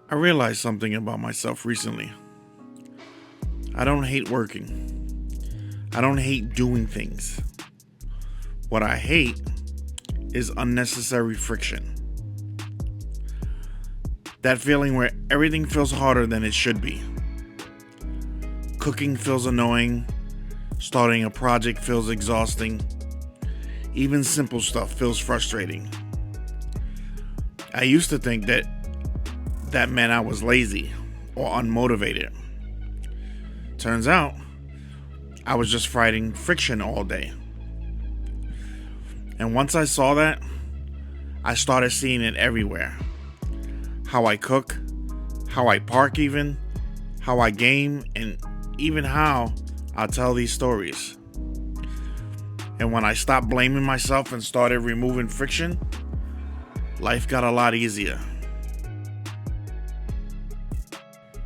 I realized something about myself recently. I don't hate working. I don't hate doing things. What I hate is unnecessary friction. That feeling where everything feels harder than it should be. Cooking feels annoying. Starting a project feels exhausting. Even simple stuff feels frustrating. I used to think that meant I was lazy or unmotivated. Turns out, I was just fighting friction all day. And once I saw that, I started seeing it everywhere. How I cook, how I park even, how I game, and even how I tell these stories. And when I stopped blaming myself and started removing friction, life got a lot easier.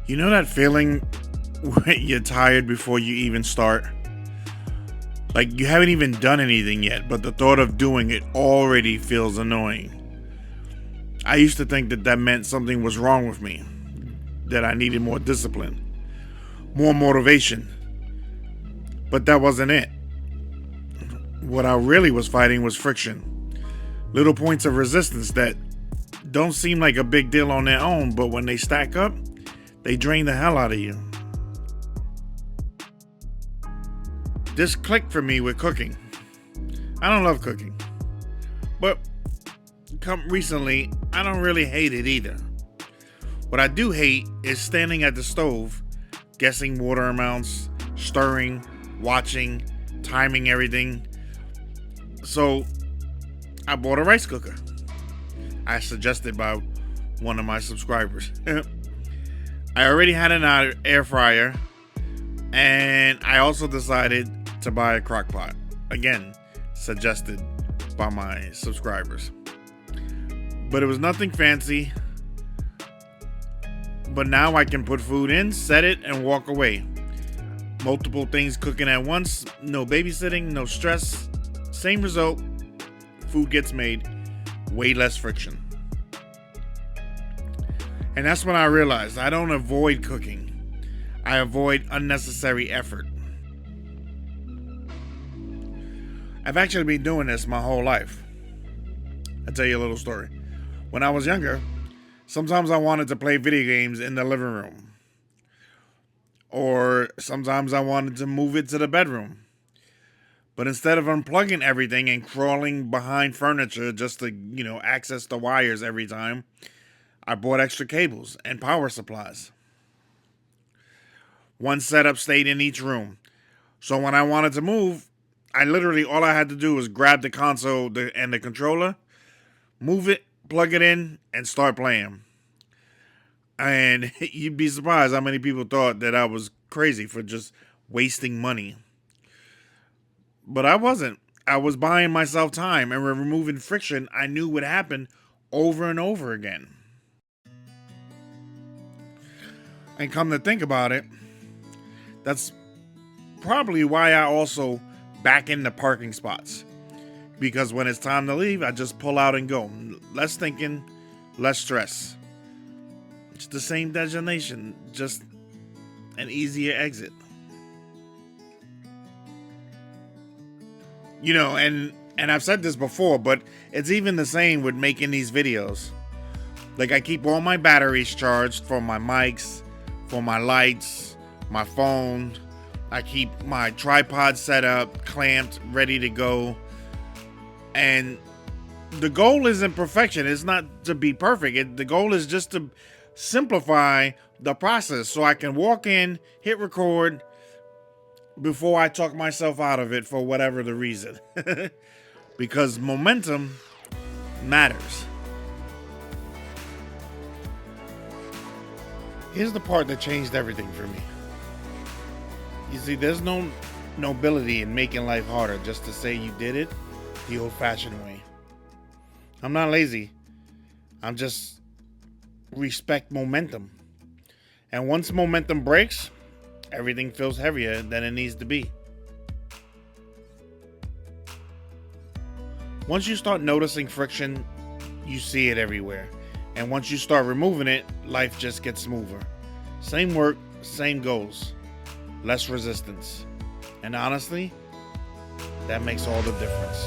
You know that feeling when you're tired before you even start? Like you haven't even done anything yet, but the thought of doing it already feels annoying. I used to think that meant something was wrong with me, that I needed more discipline, more motivation. But that wasn't it. What I really was fighting was friction. Little points of resistance that don't seem like a big deal on their own, but when they stack up, they drain the hell out of you. This clicked for me with cooking. I don't love cooking, but come recently, I don't really hate it either. What I do hate is standing at the stove, guessing water amounts, stirring, watching, timing everything. So I bought a rice cooker. I suggested by one of my subscribers. I already had an air fryer, and I also decided to buy a crock pot. Again, suggested by my subscribers. But it was nothing fancy. But now I can put food in, set it, and walk away. Multiple things cooking at once, no babysitting, no stress. Same result, food gets made, way less friction. And that's when I realized I don't avoid cooking. I avoid unnecessary effort. I've actually been doing this my whole life. I'll tell you a little story. When I was younger, sometimes I wanted to play video games in the living room. Or sometimes I wanted to move it to the bedroom. But instead of unplugging everything and crawling behind furniture just to, access the wires every time, I bought extra cables and power supplies. One setup stayed in each room. So when I wanted to move, all I had to do was grab the console and the controller, move it, plug it in, and start playing. And you'd be surprised how many people thought that I was crazy for just wasting money. But I wasn't. I was buying myself time and removing friction I knew would happen over and over again. And come to think about it, that's probably why I also back into parking spots. Because when it's time to leave, I just pull out and go. Less thinking, less stress. It's the same destination, just an easier exit. And I've said this before, but it's even the same with making these videos. Like I keep all my batteries charged for my mics, for my lights, my phone. I keep my tripod set up, clamped, ready to go. And the goal isn't perfection. It's not to be perfect. The goal is just to simplify the process so I can walk in, hit record before I talk myself out of it for whatever the reason. Because momentum matters. Here's the part that changed everything for me. You see, there's no nobility in making life harder just to say you did it the old-fashioned way. I'm not lazy. I'm just respect momentum. And once momentum breaks, everything feels heavier than it needs to be. Once you start noticing friction, you see it everywhere. And once you start removing it, life just gets smoother. Same work, same goals, less resistance. And honestly, that makes all the difference.